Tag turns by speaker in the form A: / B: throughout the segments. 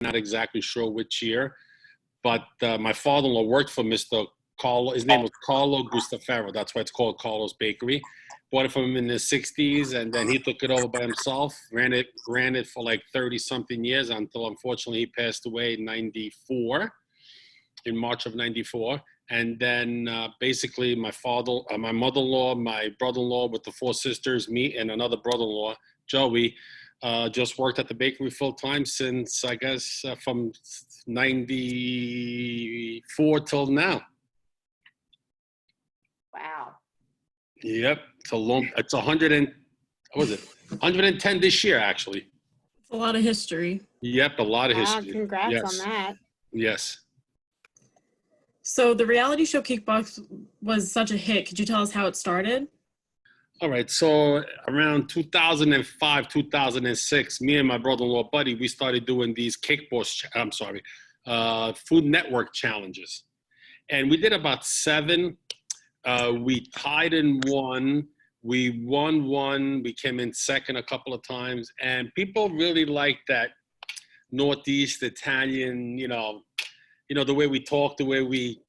A: not exactly sure which year, but my father-in-law worked for Mr. Carlo. His name was Carlo Gustafaro. That's why it's called Carlo's Bakery. Bought it from him in the 60s, and then he took it over by himself, ran it for like 30-something years until, unfortunately, he passed away in March of 94. And then basically my mother-in-law, my brother-in-law with the 4 sisters, me and another brother-in-law, Joey, just worked at the bakery full-time since, I guess, from 94 till now.
B: Wow.
A: Yep, it's 110 this year, actually.
C: It's a lot of history.
A: Yep, a lot of history.
B: Congrats on that.
A: Yes.
C: So the reality show Kickbox was such a hit. Could you tell us how it started?
A: All right, so around 2005, 2006, me and my brother-in-law, Buddy, we started doing these Food Network challenges. And we did about 7. We tied in 1. We won 1. We came in second a couple of times. And people really liked that Northeast Italian, the way we talk, the way we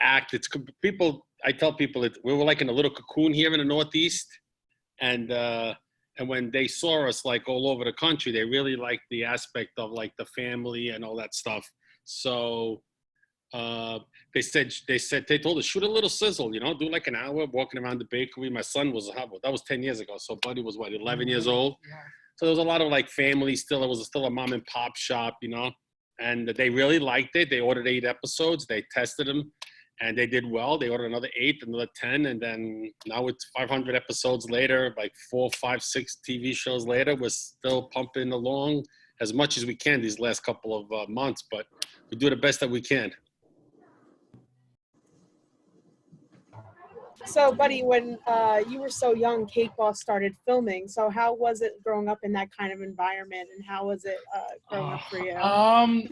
A: act. It's people. I tell people we were like in a little cocoon here in the Northeast, and when they saw us like all over the country, they really liked the aspect of like the family and all that stuff. So they told us, shoot a little sizzle, do like an hour walking around the bakery. My son that was 10 years ago, so Buddy was 11 years old. Yeah. So there was a lot of like family still. It was still a mom and pop shop, and they really liked it. They ordered 8 episodes. They tested them, and they did well. They ordered another 8, another 10, and then now it's 500 episodes later, like 4, 5, 6 TV shows later. We're still pumping along as much as we can these last couple of months, but we do the best that we can.
B: So, Buddy, when you were so young, Cake Boss started filming. So how was it growing up in that kind of environment, and how was it growing up for you?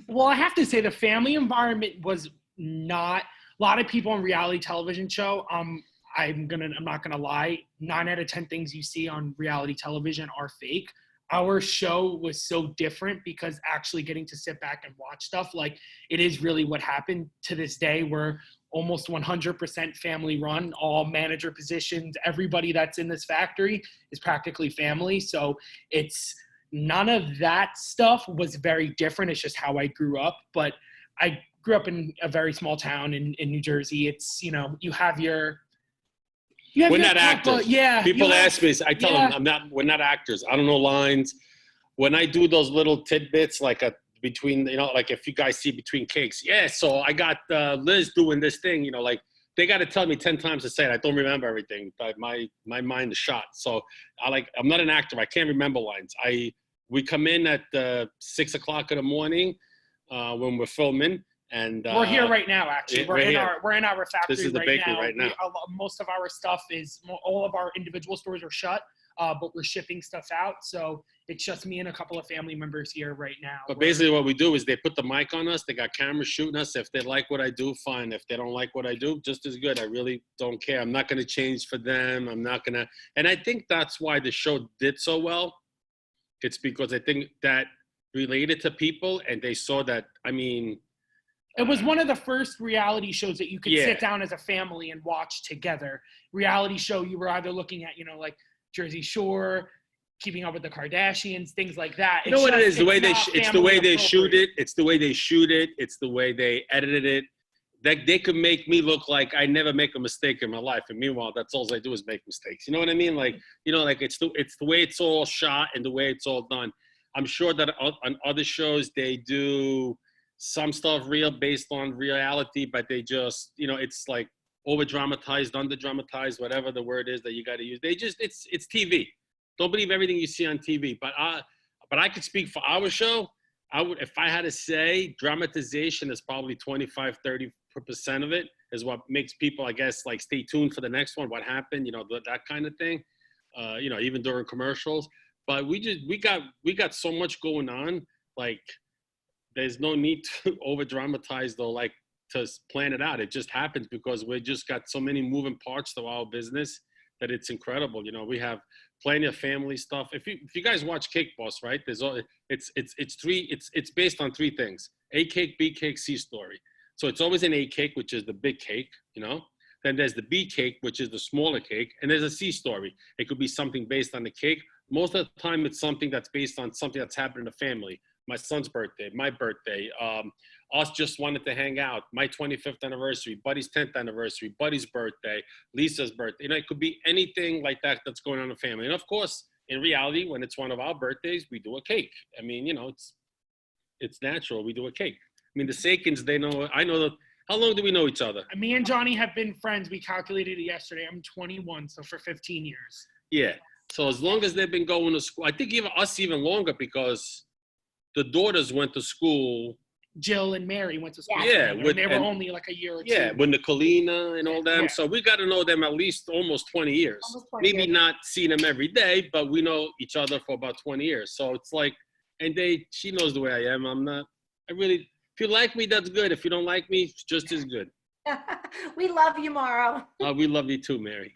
D: Well, I have to say the family environment was not – a lot of people on reality television show, I'm not gonna lie, 9 out of 10 things you see on reality television are fake. Our show was so different because actually getting to sit back and watch stuff, like it is really what happened. To this day. We're almost 100% family run, all manager positions. Everybody that's in this factory is practically family. So it's none of that stuff was very different. It's just how I grew up. But I grew up in a very small town in New Jersey. It's, you have your
A: we're not actors.
D: Yeah.
A: People ask me, I tell them we're not actors. I don't know lines. When I do those little tidbits, like between, like if you guys see between cakes, so I got Liz doing this thing, like they got to tell me 10 times to say it. I don't remember everything, but my mind is shot. So I'm not an actor. I can't remember lines. We come in at 6 o'clock in the morning when we're filming. And
D: we're here right now. Actually, we're in our factory.
A: This is the bakery right now.
D: Most of our stuff all of our individual stores are shut, but we're shipping stuff out. So it's just me and a couple of family members here right now.
A: But basically, what we do is they put the mic on us. They got cameras shooting us. If they like what I do, fine. If they don't like what I do, just as good. I really don't care. I'm not going to change for them. I'm not going to. And I think that's why the show did so well. It's because I think that related to people, and they saw that.
D: It was one of the first reality shows that you could sit down as a family and watch together. Reality show, you were either looking at, like Jersey Shore, Keeping Up with the Kardashians, things like that.
A: You know what it is? It's the way they shoot it. It's the way they shoot it. It's the way they edited it. They could make me look like I never make a mistake in my life. And meanwhile, that's all I do is make mistakes. You know what I mean? Like, it's the way it's all shot and the way it's all done. I'm sure that on other shows they do some stuff real based on reality, but they just, it's like over dramatized, under dramatized, whatever the word is that you got to use. It's TV. Don't believe everything you see on TV. But I could speak for our show. If I had to say, dramatization is probably 25-30% of it is what makes people, I guess, like stay tuned for the next one. What happened? That kind of thing. Even during commercials. But we got so much going on, like. There's no need to over dramatize though, like to plan it out. It just happens because we just got so many moving parts to our business that it's incredible. You know, we have plenty of family stuff. If you guys watch Cake Boss, right? There's all it's based on three things: A cake, B cake, C story. So it's always an A cake, which is the big cake, you know. Then there's the B cake, which is the smaller cake, and there's a C story. It could be something based on the cake. Most of the time, it's something that's based on something that's happened in the family. My son's birthday, my birthday, us just wanted to hang out, my 25th anniversary, Buddy's 10th anniversary, Buddy's birthday, Lisa's birthday. You know, it could be anything like that that's going on in the family. And of course, in reality, when it's one of our birthdays, we do a cake. I mean, you know, it's natural. We do a cake. I mean, the Sakins, they know, I know that. How long do we know each other?
D: Me and Johnny have been friends. We calculated it yesterday. I'm 21, so for 15 years.
A: Yeah. So as long as they've been going to school, I think even us even longer, because the daughters went to school.
D: Jill and Mary went to school.
A: Yeah,
D: together, and they were only like a year or two.
A: Yeah, with Nicolina and all them.
D: Yeah.
A: So we got to know them at least almost 20 years.
B: Almost 20
A: Maybe
B: years.
A: not seeing them every day, but we know each other for about 20 years. So it's like, and she knows the way I am. If you like me, that's good. If you don't like me, it's just as good.
E: We love you, Mauro.
A: We love you too, Mary.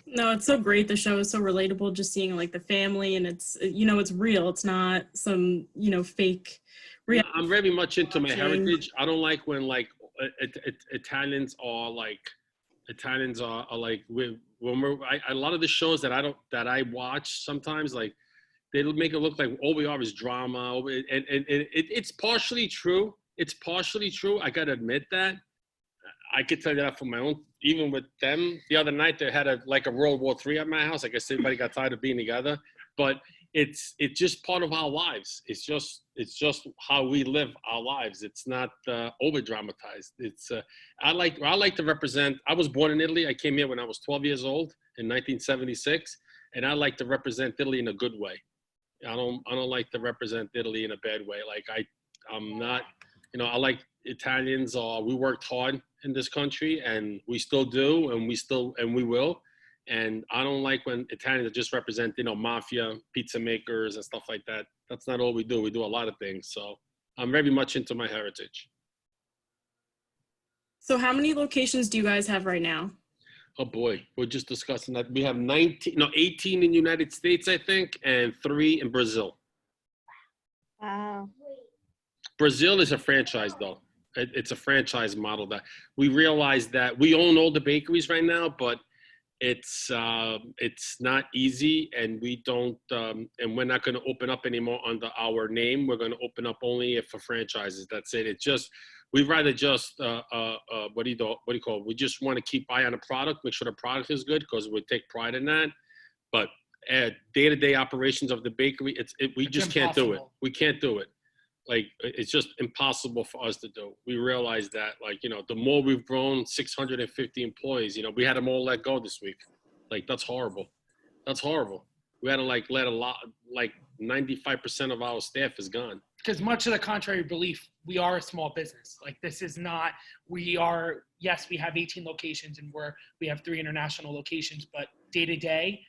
C: No, it's so great. The show is so relatable, just seeing like the family, and it's, you know, it's real. It's not some, you know, fake reality.
A: I'm very much into my
C: Watching.
A: heritage. I don't like when like Italians are like a lot of the shows that I watch sometimes, like they make it look like all we are is drama, and it's partially true. It's partially true. I gotta admit that. I could tell you that from my own, even with them. The other night they had a World War III at my house. I guess everybody got tired of being together. But it's just part of our lives. It's just how we live our lives. It's not over dramatized. It's I like to represent. I was born in Italy. I came here when I was 12 years old in 1976, and I like to represent Italy in a good way. I don't like to represent Italy in a bad way. Like I'm not, you know, I like Italians. We worked hard in this country, and we still do, and we will. And I don't like when Italians just represent, you know, mafia, pizza makers, and stuff like that. That's not all we do. We do a lot of things. So I'm very much into my heritage.
C: So how many locations do you guys have right now?
A: Oh boy, we're just discussing that. We have 18 in the United States, I think, and 3 in Brazil.
B: Wow.
A: Brazil is a franchise, though. It's a franchise model that we realize that we own all the bakeries right now, but it's not easy, and we don't, and we're not going to open up anymore under our name. We're going to open up only for franchises. That's it. It's just, we'd rather just, what do you call it? We just want to keep eye on the product, make sure the product is good, because we take pride in that. But day-to-day operations of the bakery, we just can't do it. We can't do it. Like, it's just impossible for us to do. We realize that, like, you know, the more we've grown, 650 employees, you know, we had them all let go this week. Like, that's horrible. That's horrible. We had to let a lot, 95% of our staff is gone.
D: Because much of the contrary belief, we are a small business. Like, this is not, yes, we have 18 locations, and we have 3 international locations, but day to day,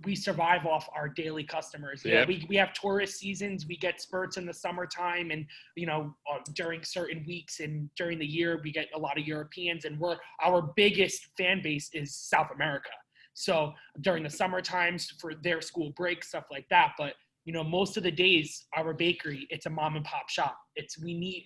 D: we survive off our daily customers.
A: Yep.
D: We have tourist seasons. We get spurts in the summertime, and, you know, during certain weeks and during the year, we get a lot of Europeans, and our biggest fan base is South America. So during the summer times for their school breaks, stuff like that. But, you know, most of the days, our bakery, it's a mom and pop shop. You need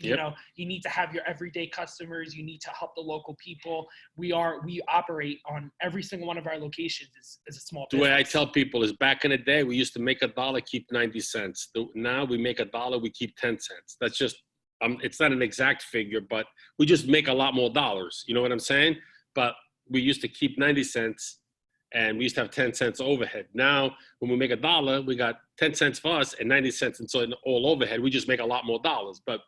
D: to have your everyday customers. You need to help the local people. We operate on every single one of our locations as a small business.
A: The way I tell people is, back in the day, we used to make $1, keep 90 cents. Now we make $1, we keep 10 cents. That's just, it's not an exact figure, but we just make a lot more dollars. You know what I'm saying? But we used to keep 90 cents. And we used to have 10 cents overhead. Now, when we make $1, we got 10 cents for us and 90 cents and so all overhead. We just make a lot more dollars. But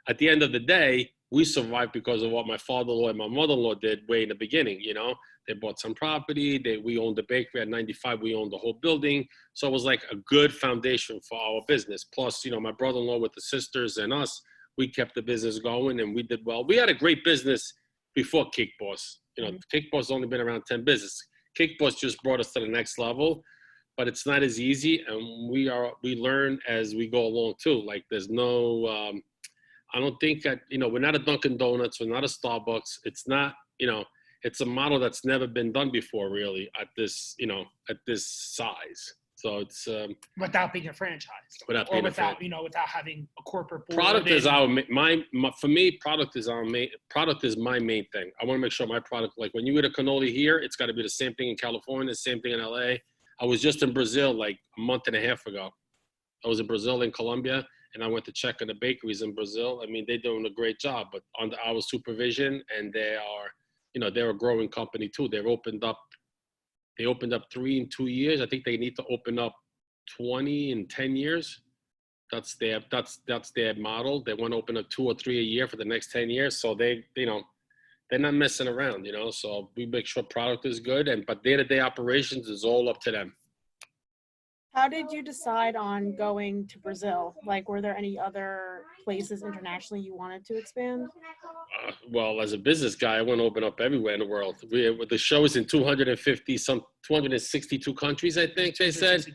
A: at the end of the day, we survived because of what my father-in-law and my mother-in-law did way in the beginning. You know, they bought some property. We owned the bakery at 95. We owned the whole building. So it was like a good foundation for our business. Plus, you know, my brother-in-law with the sisters and us, we kept the business going, and we did well. We had a great business before Cake Boss. You know, Cake Boss has only been around 10 business. Cake Boss just brought us to the next level, but it's not as easy, and we learn as we go along too. Like, there's no, I don't think that, you know, we're not a Dunkin' Donuts, we're not a Starbucks. It's not, you know, it's a model that's never been done before, really, at this, you know, at this size. So it's
D: without being a franchise,
A: without
D: or
A: being
D: without without having a corporate board.
A: product is our for me. Product is our main. Product is my main thing. I want to make sure my product, like when you eat a cannoli here, it's got to be the same thing in California, same thing in LA. I was just in Brazil like a month and a half ago. I was in Brazil and Colombia, and I went to check on the bakeries in Brazil. I mean, they're doing a great job, but under our supervision, and they are, you know, they're a growing company too. They opened up 3 in 2 years. I think they need to open up 20 in 10 years. That's their model. They want to open up 2 or 3 a year for the next 10 years. So they, you know, they're not messing around, you know. So we make sure product is good, but day-to-day operations is all up to them.
B: How did you decide on going to Brazil? Like, were there any other places internationally you wanted to expand?
A: Well, as a business guy, I want to open up everywhere in the world. The show is in 262 countries, I think they said.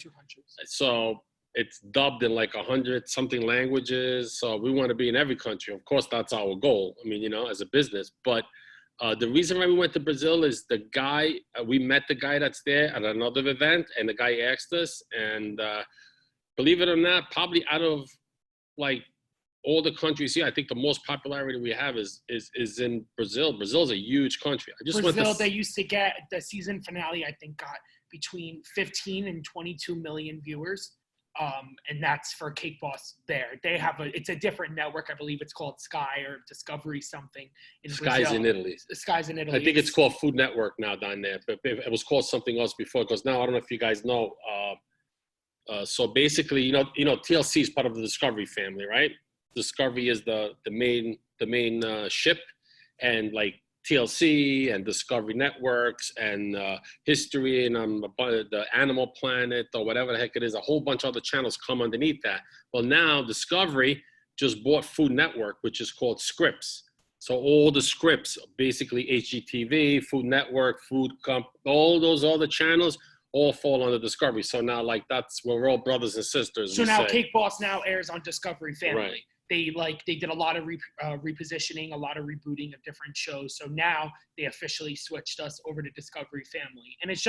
A: So it's dubbed in like 100-something languages. So we want to be in every country. Of course, that's our goal. I mean, you know, as a business. But the reason why we went to Brazil is the guy, we met the guy that's there at another event, and the guy asked us. And believe it or not, probably out of like all the countries here, I think the most popularity we have is in Brazil. Brazil's a huge country.
D: Brazil, they used to get the season finale, I think, got between 15 and 22 million viewers. And that's for Cake Boss there. They have it's a different network. I believe it's called Sky or Discovery something in
A: Sky's
D: Brazil.
A: in Italy.
D: Sky's in Italy.
A: I think it's called Food Network now down there, but it was called something else before, because now I don't know if you guys know. So basically, you know, TLC is part of the Discovery family, right? Discovery is the main ship, and like TLC and Discovery Networks and History and the Animal Planet or whatever the heck it is, a whole bunch of other channels come underneath that. Well, now Discovery just bought Food Network, which is called Scripps. So all the Scripps, basically HGTV, Food Network, all those other channels all fall under Discovery. So now, like, that's where we're all brothers and sisters.
D: So now Cake Boss now airs on Discovery Family. Right. They did a lot of repositioning, a lot of rebooting of different shows. So now they officially switched us over to Discovery Family, and it's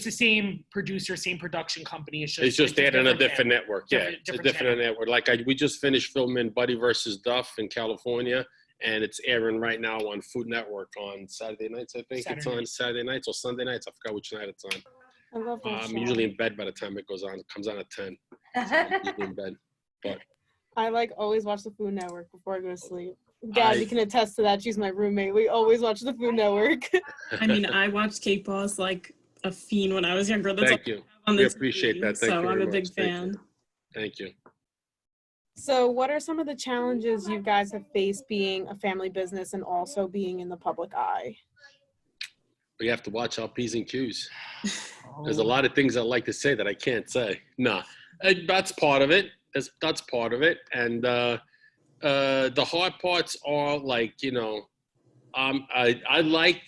D: the same producer, same production company. It's just
A: they had a different network. Yeah, it's a different network. Like we just finished filming Buddy versus Duff in California, and it's airing right now on Food Network on Saturday nights. I think it's on Saturday nights or Sunday nights. I forgot which night it's on.
B: I love that
A: I'm usually in bed by the time it goes on. It comes on at 10. So I'm usually in bed, but.
B: I like always watch the Food Network before I go to sleep. Gabby can attest to that. She's my roommate. We always watch the Food Network.
C: I mean, I watched Cake Boss like a fiend when I was younger. That's
A: Thank you. We appreciate that. Thank you.
C: So I'm a big fan.
A: Thank you.
B: So what are some of the challenges you guys have faced being a family business and also being in the public eye?
A: We have to watch our P's and Q's. There's a lot of things I'd like to say that I can't say. No, that's part of it. That's part of it. And the hard parts are like, you know, I like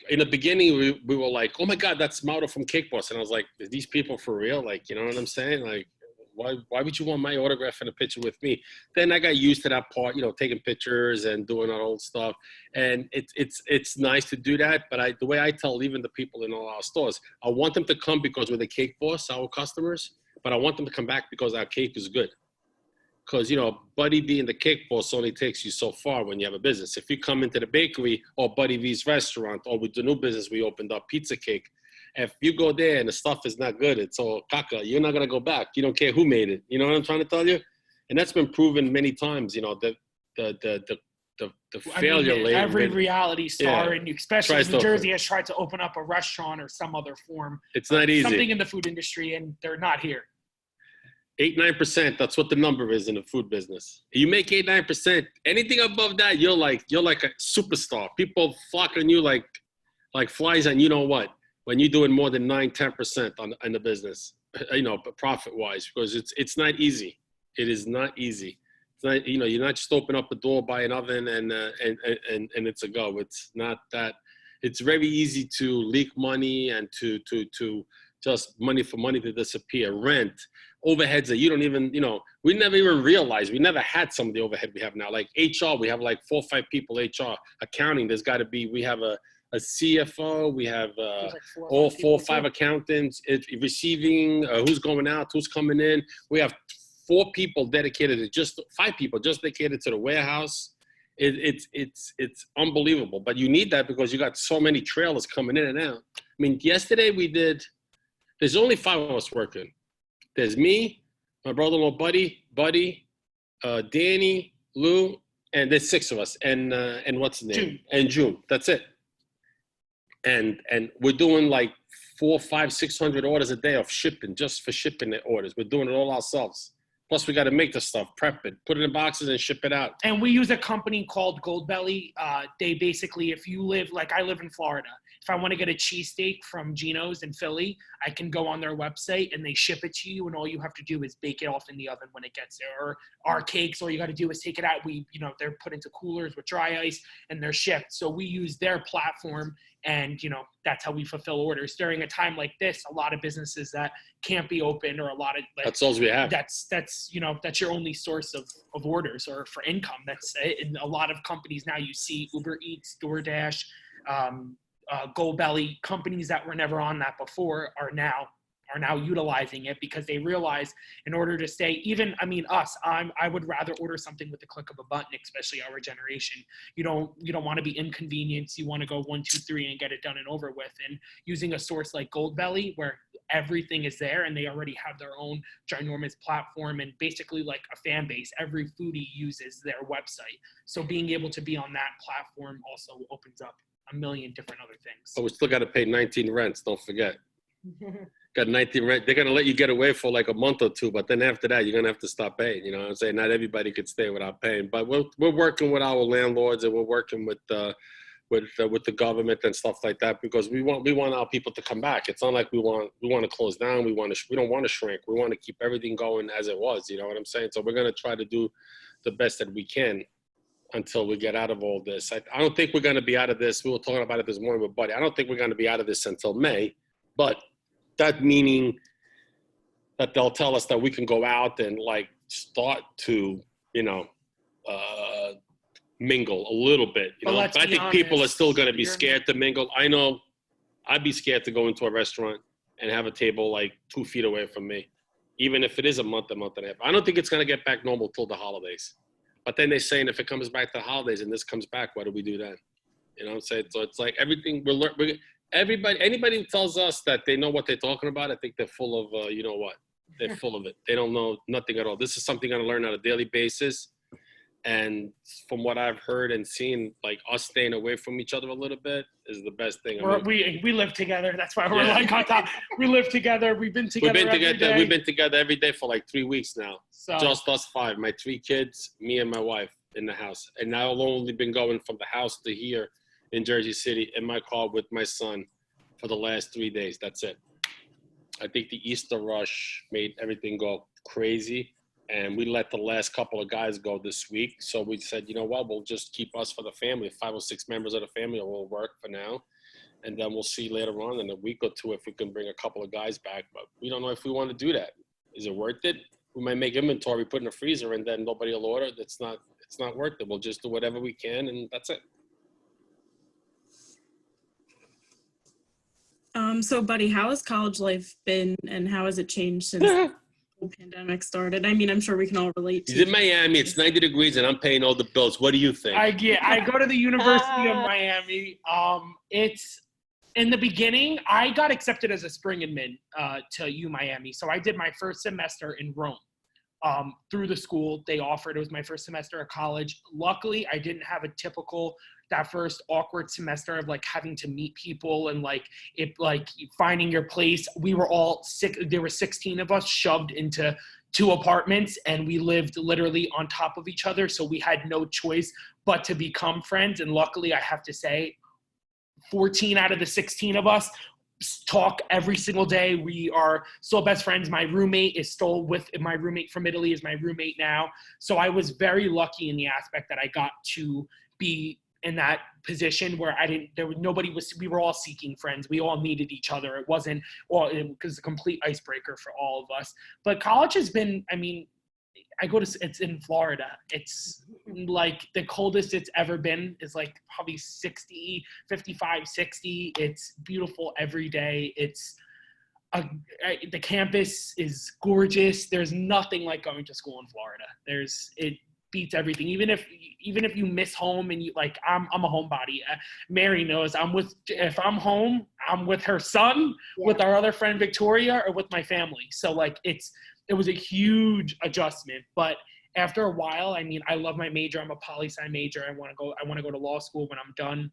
A: in the beginning we were like, oh my God, that's Mauro from Cake Boss. And I was like, are these people for real? Like, you know what I'm saying? Like, why would you want my autograph and a picture with me? Then I got used to that part, you know, taking pictures and doing that old stuff. And it's nice to do that. But the way I tell even the people in all our stores, I want them to come because we're the Cake Boss, our customers. But I want them to come back because our cake is good. Because, you know, Buddy V and the Cake Boss only takes you so far when you have a business. If you come into the bakery or Buddy V's restaurant or with the new business we opened up, Pizza Cake, if you go there and the stuff is not good, it's all caca, you're not going to go back. You don't care who made it. You know what I'm trying to tell you? And that's been proven many times, you know, the failure rate.
D: Every reality star, and especially New Jersey, has tried to open up a restaurant or some other form.
A: It's not easy. Something
D: in the food industry, and they're not here.
A: 8-9%. That's what the number is in the food business. You make 8-9%. Anything above that, you're like a superstar. People flock on you like flies on you know what. When you're doing more than 9-10% on the business, you know, profit wise, because it's not easy. It is not easy. It's not, you know, you're not just open up a door, buy an oven, and it's a go. It's not that. It's very easy to leak money and to just money for money to disappear, rent, overheads that you don't even, we never even realized. We never had some of the overhead we have now. Like HR, we have like 4 or 5 people, HR. Accounting, there's got to be, we have a CFO, we have all 4 or 5 accountants, receiving, who's going out, who's coming in. We have 4 people dedicated to just 5 people just dedicated to the warehouse. It's unbelievable, but you need that because you got so many trailers coming in and out. I mean, yesterday there's only 5 of us working. There's me, my brother-in-law, Buddy, Danny, Lou, and there's 6 of us. And what's his name?
D: June.
A: And June. That's it. And we're doing like 400, 500, 600 orders a day of shipping, just for shipping the orders. We're doing it all ourselves. Plus, we got to make the stuff, prep it, put it in boxes, and ship it out.
D: And we use a company called Goldbelly. They basically, if you live, like I live in Florida, if I want to get a cheesesteak from Gino's in Philly, I can go on their website and they ship it to you, and all you have to do is bake it off in the oven when it gets there. Or our cakes, all you got to do is take it out. They're put into coolers with dry ice and they're shipped. So we use their platform, and that's how we fulfill orders during a time like this. A lot of businesses that can't be open, or a lot of
A: that's all we have.
D: That's your only source of orders or for income. That's in a lot of companies now. You see Uber Eats, DoorDash, Goldbelly, companies that were never on that before are now utilizing it because they realize in order to stay, I would rather order something with the click of a button, especially our generation. You don't want to be inconvenienced. You want to go 1, 2, 3 and get it done and over with. And using a source like Goldbelly, where everything is there and they already have their own ginormous platform and basically like a fan base, every foodie uses their website. So being able to be on that platform also opens up a million different other things.
A: But we still got to pay 19 rents. Don't forget. Got 19 rent. They're going to let you get away for like a month or 2, but then after that, you're going to have to stop paying. You know what I'm saying? Not everybody could stay without paying, but we're working with our landlords, and we're working with the government and stuff like that, because we want our people to come back. It's not like we want to close down. We don't want to shrink. We want to keep everything going as it was. You know what I'm saying? So we're going to try to do the best that we can until we get out of all this. I don't think we're going to be out of this. We were talking about it this morning with Buddy. I don't think we're going to be out of this until May, but that meaning that they'll tell us that we can go out and like start to, mingle a little bit. But I think people are still going to be scared to mingle. I know I'd be scared to go into a restaurant and have a table like 2 feet away from me, even if it is a month and a half. I don't think it's going to get back normal till the holidays. But then they're saying if it comes back to the holidays and this comes back, what do we do then? You know what I'm saying? So it's like everything anybody who tells us that they know what they're talking about, I think they're full of, they're full of it. They don't know nothing at all. This is something I'm going to learn on a daily basis. And from what I've heard and seen, like us staying away from each other a little bit is the best thing.
D: We live together. That's why we're like on top. We live together. We've been together
A: every day for like 3 weeks now. So just us 5, my 3 kids, me and my wife in the house. And I've only been going from the house to here in Jersey City in my car with my son for the last 3 days. That's it. I think the Easter rush made everything go crazy. And we let the last couple of guys go this week. So we said, you know what, we'll just keep us for the family. 5 or 6 members of the family will work for now. And then we'll see later on in a week or 2 if we can bring a couple of guys back. But we don't know if we want to do that. Is it worth it? We might make inventory, put in a freezer, and then nobody will order. It's not worth it. We'll just do whatever we can, and that's it.
C: So, Buddy, how has college life been, and how has it changed since the pandemic started? I mean, I'm sure we can all relate to
A: He's in Miami. It's 90 degrees, and I'm paying all the bills. What do you think?
D: I go to the University of Miami. It's in the beginning, I got accepted as a spring admin to UMiami. So I did my first semester in Rome. Through the school, they offered. It was my first semester of college. Luckily, I didn't have that first awkward semester of like having to meet people and like finding your place. We were all sick. There were 16 of us shoved into 2 apartments, and we lived literally on top of each other. So we had no choice but to become friends. And luckily, I have to say, 14 out of the 16 of us talk every single day. We are still best friends. My roommate from Italy is my roommate now. So I was very lucky in the aspect that I got to be in that position where we were all seeking friends. We all needed each other. It wasn't, well, it was a complete icebreaker for all of us. But college has been, I mean, it's in Florida. It's like the coldest it's ever been is like probably 60, 55, 60. It's beautiful every day. The campus is gorgeous. There's nothing like going to school in Florida. It beats everything. Even if you miss home and you like, I'm a homebody. Mary knows if I'm home, I'm with her son, with our other friend Victoria, or with my family. So like it was a huge adjustment, but after a while, I mean, I love my major. I'm a poli-sci major. I want to go to law school when I'm done.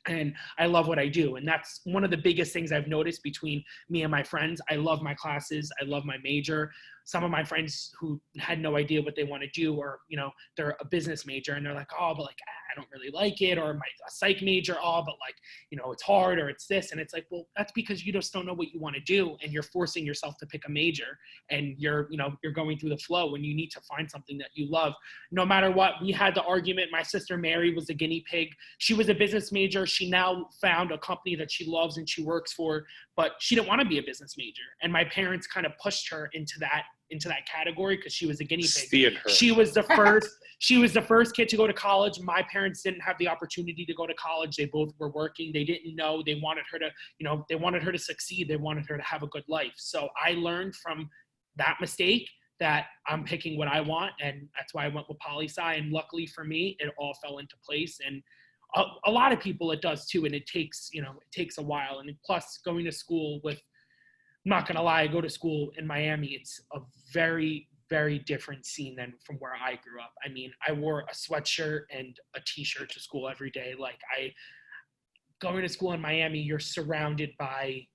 D: And I love what I do. And that's one of the biggest things I've noticed between me and my friends. I love my classes. I love my major. Some of my friends who had no idea what they want to do, or, you know, they're a business major and they're like, oh, but like, I don't really like it. Or a psych major, oh, but like, you know, it's hard, or it's this. And it's like, well, that's because you just don't know what you want to do. And you're forcing yourself to pick a major, and you're going through the flow, and you need to find something that you love. No matter what, we had the argument. My sister Mary was a guinea pig. She was a business major. She now found a company that she loves and she works for, but she didn't want to be a business major. And my parents kind of pushed her into that category because she was a guinea pig.
A: Steered her.
D: She was the first kid to go to college. My parents didn't have the opportunity to go to college. They both were working. They didn't know. They wanted her to succeed. They wanted her to have a good life. So I learned from that mistake that I'm picking what I want, and that's why I went with poli-sci. And luckily for me, it all fell into place. And a lot of people, it does too. And it takes a while. And plus, going to school with, I'm not going to lie, I go to school in Miami. It's a very, very different scene than from where I grew up. I mean, I wore a sweatshirt and a t-shirt to school every day. Like, going to school in Miami, you're surrounded by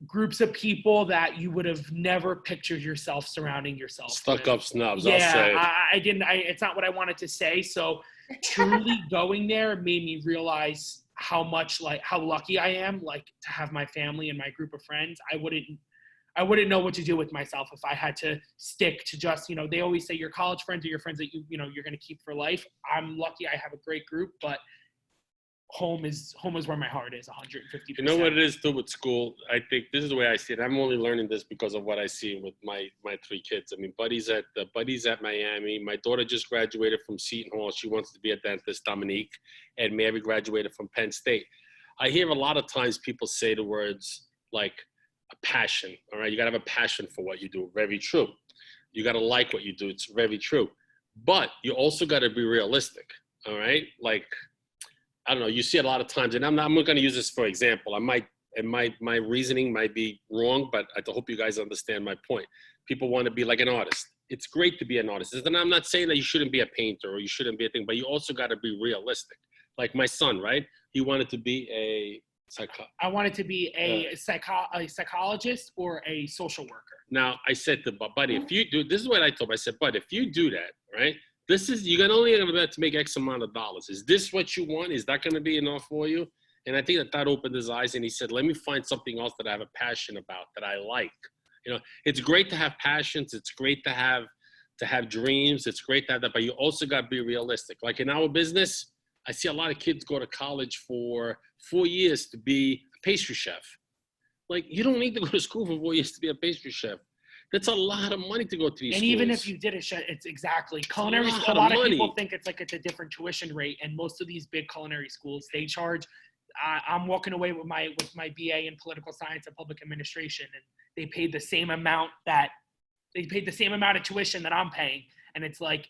D: groups of people that you would have never pictured yourself surrougly yourself
A: Stuck
D: with.
A: up snobs,
D: Yeah,
A: I'll say.
D: I didn't, it's not what I wanted to say. So truly going there made me realize how lucky I am, like, to have my family and my group of friends. I wouldn't know what to do with myself if I had to stick to just, they always say your college friends are your friends that you're going to keep for life. I'm lucky I have a great group, but home is where my heart is 150%.
A: You know what it is too with school? I think this is the way I see it. I'm only learning this because of what I see with my three kids. I mean, buddies at Miami. My daughter just graduated from Seton Hall. She wants to be a dentist, Dominique. And Mary graduated from Penn State. I hear a lot of times people say the words like a passion. All right, you gotta have a passion for what you do. Very true. You gotta like what you do. It's very true. But you also gotta be realistic. All right, like, I don't know, you see a lot of times, and I'm not going to use this for example. My reasoning might be wrong, but I hope you guys understand my point. People want to be like an artist. It's great to be an artist. And I'm not saying that you shouldn't be a painter or you shouldn't be a thing, but you also got to be realistic. Like my son, right? He wanted to be
D: I wanted to be a psychologist or a social worker.
A: Now, I said to Buddy, if you do, this is what I told him. I said, Bud, if you do that, right? You're only going to be able to make X amount of dollars. Is this what you want? Is that going to be enough for you? And I think that opened his eyes, and he said, let me find something else that I have a passion about, that I like. It's great to have passions. It's great to have dreams. It's great to have that, but you also got to be realistic. Like in our business, I see a lot of kids go to college for 4 years to be a pastry chef. Like, you don't need to go to school for 4 years to be a pastry chef. That's a lot of money to go to these schools.
D: Even if you did it's exactly. Culinary school, a lot of people think it's a different tuition rate, and most of these big culinary schools, they charge, I'm walking away with my BA in political science and public administration, and they paid the same amount of tuition that I'm paying. And it's like,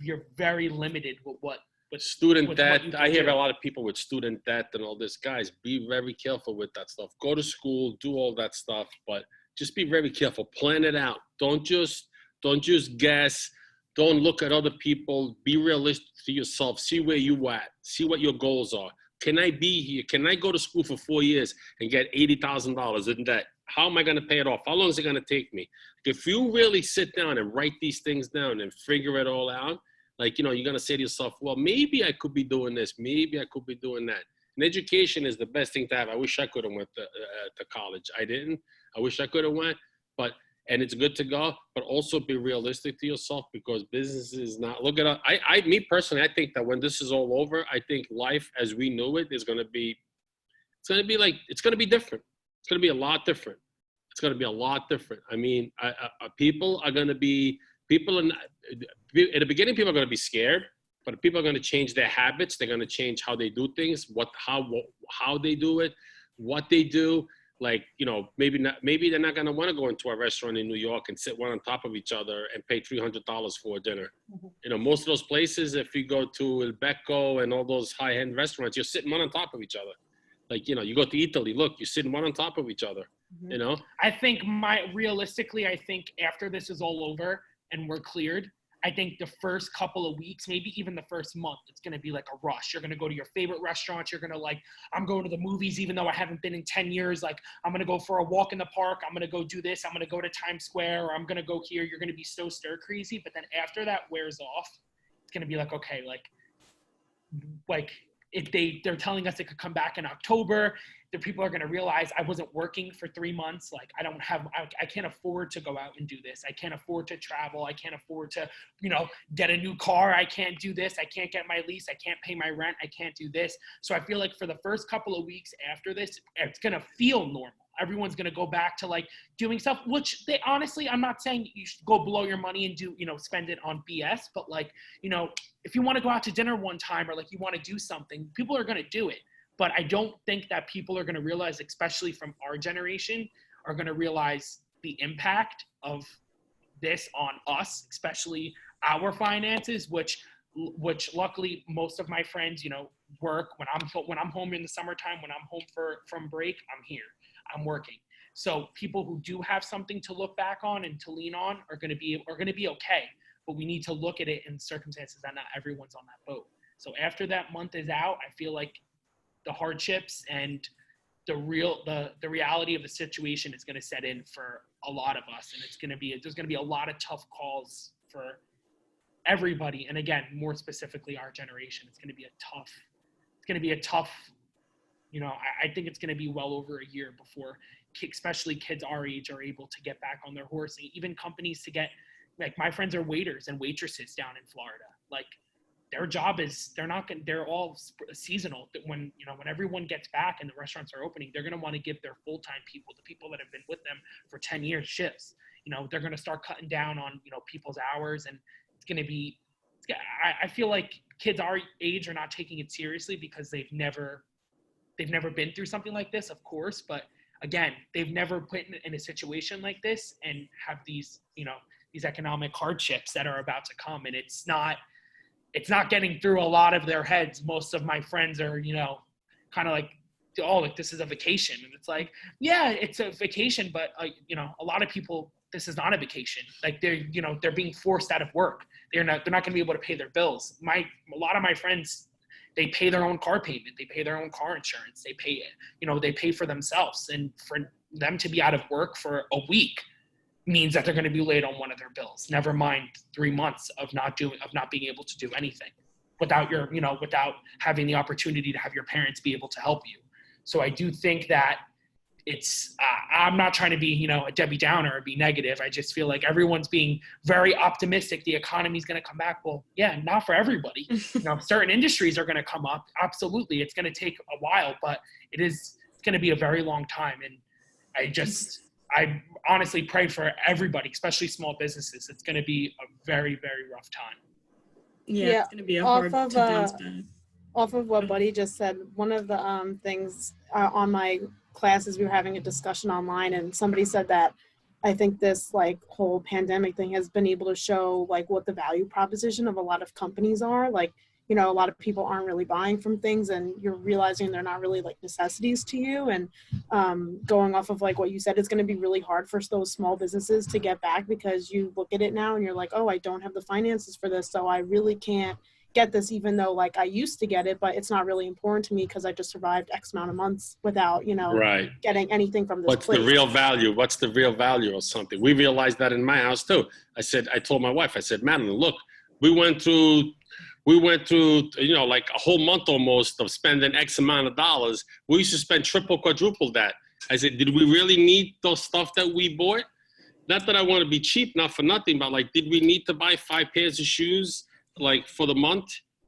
D: you're very limited with what
A: student debt. I hear a lot of people with student debt and all this. Guys, be very careful with that stuff. Go to school, do all that stuff, but just be very careful. Plan it out. Don't just guess. Don't look at other people. Be realistic to yourself. See where you at. See what your goals are. Can I be here? Can I go to school for 4 years and get $80,000 in debt? How am I going to pay it off? How long is it going to take me? If you really sit down and write these things down and figure it all out, like, you're going to say to yourself, well, maybe I could be doing this. Maybe I could be doing that. And education is the best thing to have. I wish I could have went to college. I didn't. I wish I could have went. But and it's good to go, but also be realistic to yourself, because business is not, look at it. Me personally, I think that when this is all over, I think life as we knew it is going to be, it's going to be different. It's going to be a lot different. It's going to be a lot different. I mean, people are going to be, at the beginning, people are going to be scared, but people are going to change their habits. They're going to change how they do things, how they do it, what they do. Like, you know, maybe they're not going to want to go into a restaurant in New York and sit one on top of each other and pay $300 for a dinner. You know, most of those places, if you go to El Becco and all those high-end restaurants, you're sitting one on top of each other. Like, you know, you go to Italy, look, you're sitting one on top of each other, you know?
D: I think realistically, I think after this is all over and we're cleared, I think the first couple of weeks, maybe even the first month, it's going to be like a rush. You're going to go to your favorite restaurants. You're going to like, I'm going to the movies, even though I haven't been in 10 years. Like, I'm going to go for a walk in the park. I'm going to go do this. I'm going to go to Times Square, or I'm going to go here. You're going to be so stir crazy. But then after that wears off, it's going to be like, okay, like if they're telling us it could come back in October, the people are going to realize I wasn't working for 3 months. Like, I can't afford to go out and do this. I can't afford to travel. I can't afford to, you know, get a new car. I can't do this. I can't get my lease. I can't pay my rent. I can't do this. So I feel like for the first couple of weeks after this, it's going to feel normal. Everyone's going to go back to like doing stuff, which they honestly, I'm not saying you should go blow your money and do, you know, spend it on BS, but like, you know, if you want to go out to dinner one time, or like you want to do something, people are going to do it. But I don't think that people are going to realize, especially from our generation, are going to realize the impact of this on us, especially our finances, which luckily most of my friends, you know, work when I'm home in the summertime, when I'm home from break, I'm here, I'm working. So people who do have something to look back on and to lean on are going to be okay. But we need to look at it in circumstances that not everyone's on that boat. So after that month is out, I feel like the hardships and the reality of the situation is going to set in for a lot of us, and there's going to be a lot of tough calls for everybody. And again, more specifically our generation, it's going to be a tough, you know, I think it's going to be well over a year before especially kids our age are able to get back on their horse, and even companies to get, like, my friends are waiters and waitresses down in Florida. Like, their job is, they're all seasonal. When everyone gets back and the restaurants are opening, they're going to want to give their full-time people, the people that have been with them for 10 years, shifts. You know, they're going to start cutting down on, you know, people's hours, and it's going to be, I feel like kids our age are not taking it seriously because they've never been through something like this, of course, but again, they've never put in a situation like this and have these, you know, these economic hardships that are about to come, and it's not getting through a lot of their heads. Most of my friends are, you know, kind of like, oh, like, this is a vacation. And it's like, yeah, it's a vacation, but you know, a lot of people, this is not a vacation. Like, they're being forced out of work. They're not going to be able to pay their bills. A lot of my friends, they pay their own car payment. They pay their own car insurance. They pay for themselves. And for them to be out of work for a week means that they're going to be late on one of their bills. Never mind 3 months of not being able to do anything without having the opportunity to have your parents be able to help you. So I do think that it's, I'm not trying to be, you know, a Debbie Downer or be negative. I just feel like everyone's being very optimistic. The economy's going to come back. Well, yeah, not for everybody. You know, certain industries are going to come up. Absolutely. It's going to take a while, but it's going to be a very long time. And I honestly pray for everybody, especially small businesses. It's going to be a very, very rough time.
C: Yeah, it's going to be a hard to bounce back.
B: Off of what Buddy just said, one of the things on my classes, we were having a discussion online, and somebody said that I think this like whole pandemic thing has been able to show like what the value proposition of a lot of companies are. Like, you know, a lot of people aren't really buying from things, and you're realizing they're not really like necessities to you. And going off of like what you said, it's going to be really hard for those small businesses to get back, because you look at it now and you're like, oh, I don't have the finances for this, so I really can't get this, even though like I used to get it, but it's not really important to me because I just survived X amount of months without, you know, getting anything from this place.
A: The real value? What's the real value of something? We realized that in my house too. I told my wife, I said, Madeline, look, we went through, you know, like a whole month almost of spending X amount of dollars. We used to spend triple, quadruple that. I said, did we really need those stuff that we bought? not that I want to be cheap, not for nothing, but like, did we need to buy 5 pairs of shoes like for the month?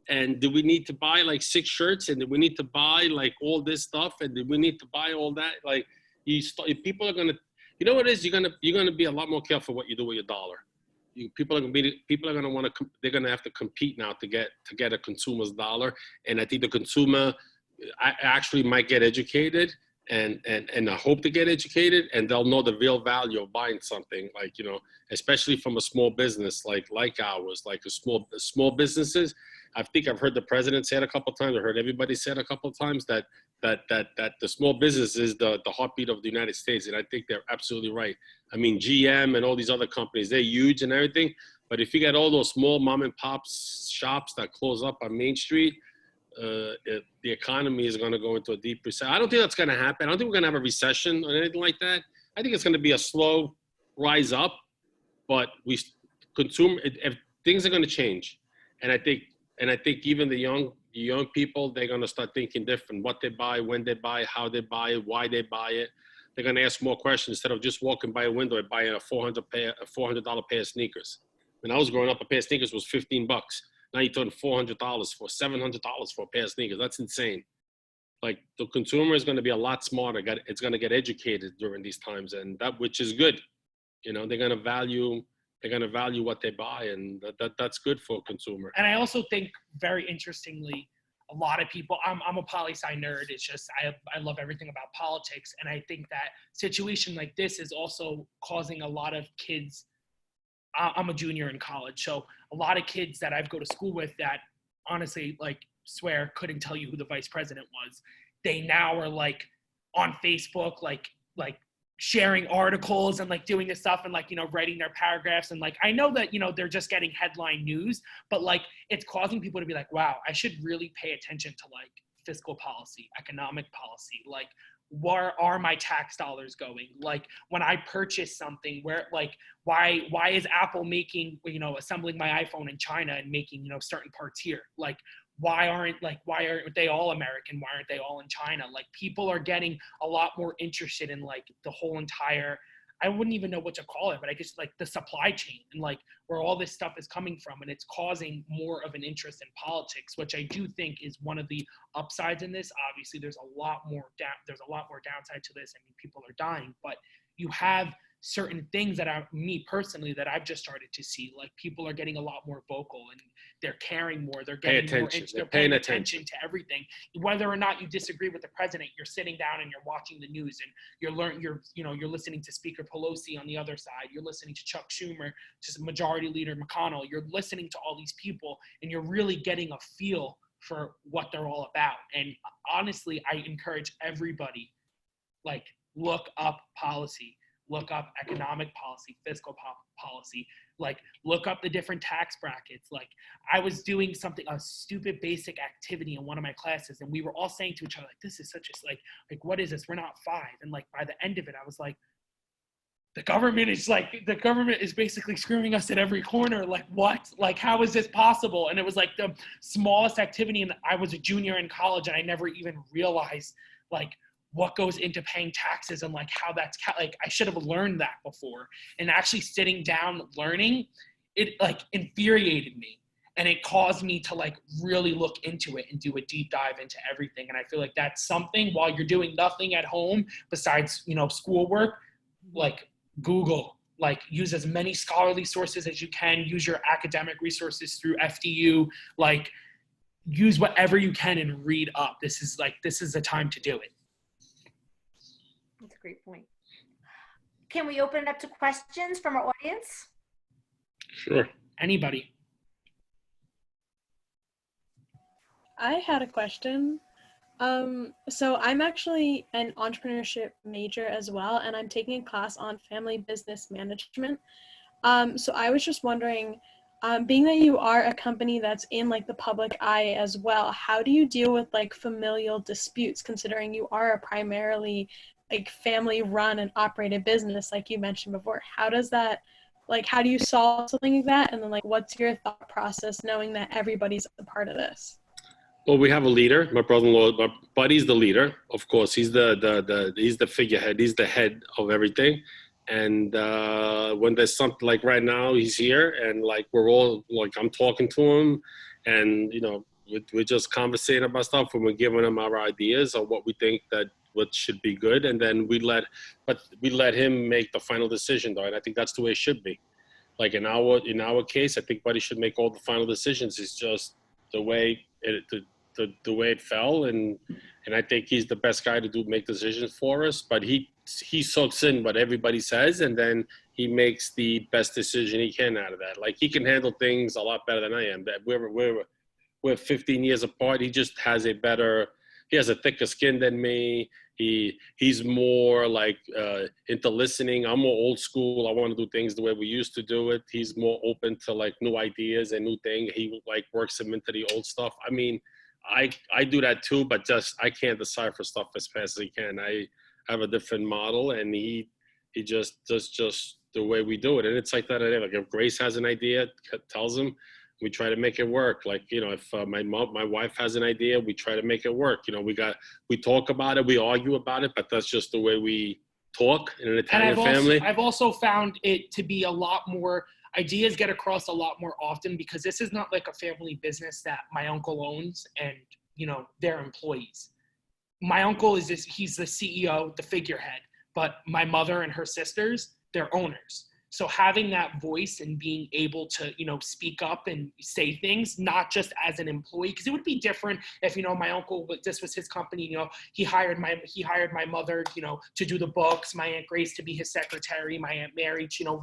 A: And do we need to buy like 6 shirts? And do we need to buy like all this stuff? And do we need to buy all that? Like, if people are gonna, you know what it is? You're gonna be a lot more careful what you do with your dollar. People are gonna want to. They're gonna have to compete now to get a consumer's dollar. And I think the consumer actually might get educated, and I hope to get educated, and they'll know the real value of buying something, like, you know, especially from a small business like ours, like small businesses. I think I've heard the president say it a couple of times. I heard everybody say it a couple of times that the small business is the heartbeat of the United States, and I think they're absolutely right. I mean, GM and all these other companies, they're huge and everything, but if you get all those small mom and pop shops that close up on Main Street, the economy is going to go into a deep recession. I don't think that's going to happen. I don't think we're going to have a recession or anything like that. I think it's going to be a slow rise up, but if things are going to change, and I think even the young people, they're going to start thinking different. What they buy, when they buy, how they buy it, why they buy it. They're going to ask more questions instead of just walking by a window and buying a $400 pair of sneakers. When I was growing up, a pair of sneakers was $15. Now you're talking $400 for $700 for a pair of sneakers. That's insane. Like, the consumer is going to be a lot smarter. It's going to get educated during these times, and which is good. You know, they're going to value what they buy, and that's good for a consumer.
D: And I also think, very interestingly, a lot of people, I'm a poli-sci nerd. It's just, I love everything about politics. And I think that situation like this is also causing a lot of kids. I'm a junior in college. So a lot of kids that I go to school with that honestly, like, swear couldn't tell you who the vice president was. They now are like on Facebook, like sharing articles and like doing this stuff and like, you know, writing their paragraphs. And like, I know that, you know, they're just getting headline news, but like, it's causing people to be like, wow, I should really pay attention to like fiscal policy, economic policy, like, where are my tax dollars going? Like, when I purchase something, where, like, why is Apple making, you know, assembling my iPhone in China and making, you know, certain parts here? Like, why aren't they all American? Why aren't they all in China? Like, people are getting a lot more interested in like the whole entire, I wouldn't even know what to call it, but I guess like the supply chain and like where all this stuff is coming from. And it's causing more of an interest in politics, which I do think is one of the upsides in this. Obviously, there's a lot more downside to this. I mean, people are dying, but you have certain things that me personally, that I've just started to see, like, people are getting a lot more vocal and they're caring more. They're getting more, they're paying attention to everything. Whether or not you disagree with the president, you're sitting down and you're watching the news and you're listening to Speaker Pelosi on the other side. You're listening to Chuck Schumer, just Majority Leader McConnell. You're listening to all these people and you're really getting a feel for what they're all about. And honestly, I encourage everybody, like, look up policy. Look up economic policy, fiscal policy, like, look up the different tax brackets. Like, I was doing a stupid basic activity in one of my classes, and we were all saying to each other, like, this is such a, like, what is this? We're not 5. And like, by the end of it, I was like, the government is basically screwing us at every corner. Like, what? Like, how is this possible? And it was like the smallest activity. And I was a junior in college, and I never even realized, like, what goes into paying taxes and like how that's like, I should have learned that before. And actually sitting down learning it, like, infuriated me, and it caused me to like really look into it and do a deep dive into everything. And I feel like that's something, while you're doing nothing at home besides, you know, schoolwork, like, Google, like, use as many scholarly sources as you can, use your academic resources through FDU, like, use whatever you can and read up. This is the time to do it.
E: That's a great point. Can we open it up to questions from our audience?
A: Sure.
D: Anybody?
F: I had a question. So I'm actually an entrepreneurship major as well, and I'm taking a class on family business management. So I was just wondering, being that you are a company that's in like the public eye as well, how do you deal with like familial disputes, considering you are a primarily like family run and operated business, like you mentioned before? How does that, like, how do you solve something like that? And then, like, what's your thought process knowing that everybody's a part of this?
A: Well, we have a leader. My brother-in-law, my buddy's the leader. Of course, he's the figurehead. He's the head of everything. And when there's something like right now, he's here, and like we're all like I'm talking to him, and you know we're just conversating about stuff, and we're giving him our ideas on what we think that what should be good, and then we let him make the final decision though, and I think that's the way it should be. Like in our case, I think Buddy should make all the final decisions. It's just the way the way it fell, and I think he's the best guy to make decisions for us. But he soaks in what everybody says, and then he makes the best decision he can out of that. Like he can handle things a lot better than I am. That we're 15 years apart. He just has he has a thicker skin than me. He's more like into listening. I'm more old school. I want to do things the way we used to do it. He's more open to like new ideas and new things. He like works him into the old stuff. I mean, I do that too, but just I can't decipher stuff as fast as he can. I have a different model, and he just does just the way we do it. And it's like that. Like if Grace has an idea, tells him, we try to make it work. Like, you know, if my wife has an idea, we try to make it work. You know, we talk about it, we argue about it, but that's just the way we talk in an Italian family.
D: I've also found it to be a lot more, ideas get across a lot more often, because this is not like a family business that my uncle owns and, you know, their employees. My uncle he's the CEO, the figurehead, but my mother and her sisters, they're owners. So having that voice and being able to, you know, speak up and say things, not just as an employee, because it would be different if, you know, my uncle, this was his company, you know, he hired my mother, you know, to do the books, my Aunt Grace to be his secretary, my Aunt Mary to, you know,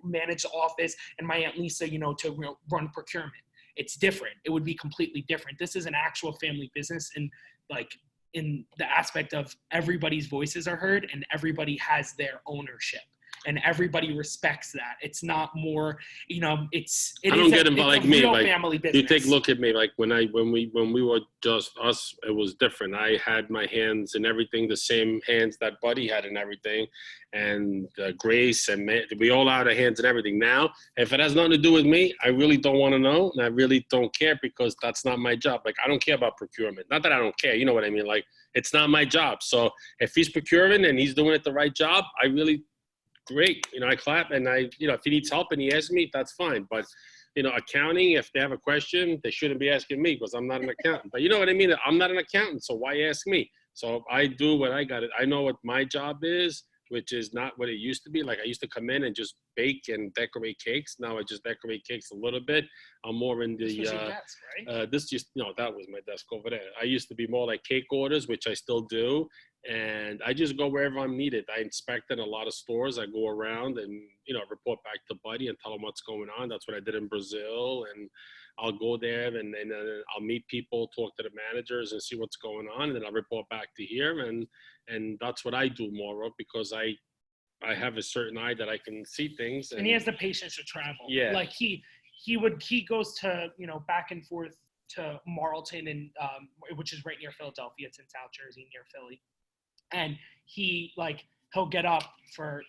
D: manage the office, and my Aunt Lisa, you know, to run procurement. It's different. It would be completely different. This is an actual family business, and like in the aspect of everybody's voices are heard and everybody has their ownership. And everybody respects that. It's not more, you know, I don't get involved like me. Like family business.
A: You take a look at me. Like when we were just us, it was different. I had my hands in everything, the same hands that Buddy had in everything, and Grace and we all had our hands in everything. Now, if it has nothing to do with me, I really don't want to know, and I really don't care, because that's not my job. Like I don't care about procurement. Not that I don't care. You know what I mean? Like it's not my job. So if he's procuring and he's doing it the right job, I really. Great, you know, I clap, and you know, if he needs help and he asks me, that's fine. But, you know, accounting, if they have a question, they shouldn't be asking me, because I'm not an accountant. But you know what I mean? I'm not an accountant, so why ask me? So I do what I got. I know what my job is, which is not what it used to be. Like I used to come in and just bake and decorate cakes. Now I just decorate cakes a little bit. I'm more in the,
D: this was your desk, right?
A: That was my desk over there. I used to be more like cake orders, which I still do. And I just go wherever I'm needed. I inspected a lot of stores. I go around and, you know, report back to Buddy and tell him what's going on. That's what I did in Brazil. And I'll go there and I'll meet people, talk to the managers and see what's going on. And then I'll report back to here. And that's what I do more of, because I have a certain eye that I can see things.
D: And he has the patience to travel.
A: Yeah.
D: Like he goes to, you know, back and forth to Marlton, and which is right near Philadelphia. It's in South Jersey, near Philly. And he'll get up for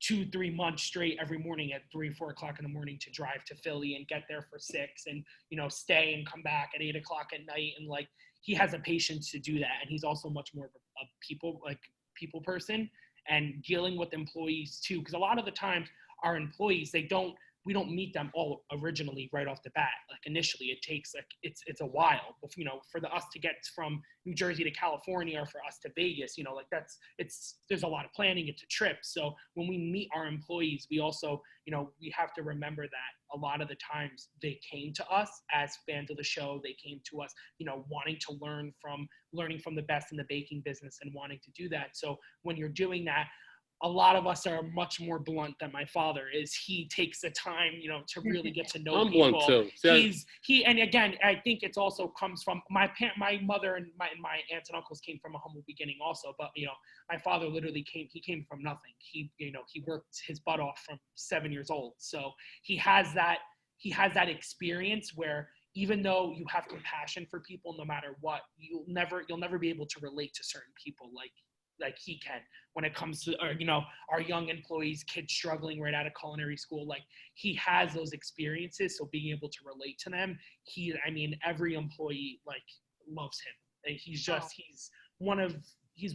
D: 2-3 months straight every morning at 3-4 o'clock in the morning to drive to Philly and get there for 6, and, you know, stay and come back at 8 o'clock at night. And like, he has a patience to do that. And he's also much more of a people person, and dealing with employees too. Because a lot of the times our employees, we don't meet them all originally right off the bat. Like initially it takes it's a while, you know, for us to get from New Jersey to California, or for us to Vegas, you know, like there's a lot of planning. It's a trip. So when we meet our employees, we also, you know, we have to remember that a lot of the times they came to us as fans of the show. They came to us, you know, wanting to learning from the best in the baking business and wanting to do that. So when you're doing that, a lot of us are much more blunt than my father is. He takes the time, you know, to really get to know
A: I'm
D: people.
A: blunt too.
D: And again, I think it's also comes from my mother and my aunts and uncles came from a humble beginning also. But, you know, my father literally came from nothing. He worked his butt off from 7 years old. So he has that experience where even though you have compassion for people, no matter what, you'll never be able to relate to certain people like he can when it comes to, you know, our young employees, kids struggling right out of culinary school. Like he has those experiences. So being able to relate to them, every employee like loves him. He's one of he's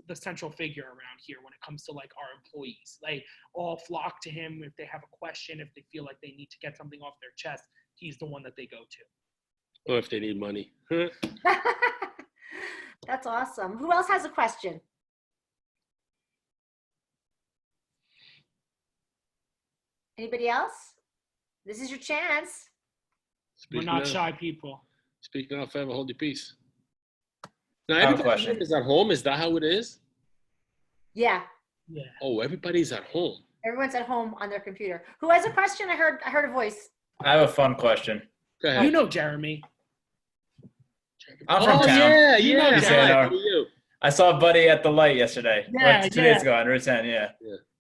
D: the central figure around here when it comes to like our employees. They all flock to him if they have a question, if they feel like they need to get something off their chest. He's the one that they go to.
A: Or if they need money.
E: That's awesome. Who else has a question? Anybody else? This is your chance.
D: We're not shy people.
A: Speaking of, forever hold your peace. Now,
G: I have a
A: everybody
G: question.
A: is at home. Is that how it is?
E: Yeah,
D: Yeah.
A: Oh, everybody's at home.
E: everyone's at home on their computer. Who has a question? I heard a voice.
G: I have a fun question.
A: Go ahead.
D: You know Jeremy.
G: I'm from
A: Oh,
G: town.
A: yeah,
D: You know
A: yeah.
G: He's
A: Hi,
G: saying,
A: how are you?
G: I saw Buddy at the light yesterday.
D: Yeah,
G: Or 2 days ago on Route 10, yeah.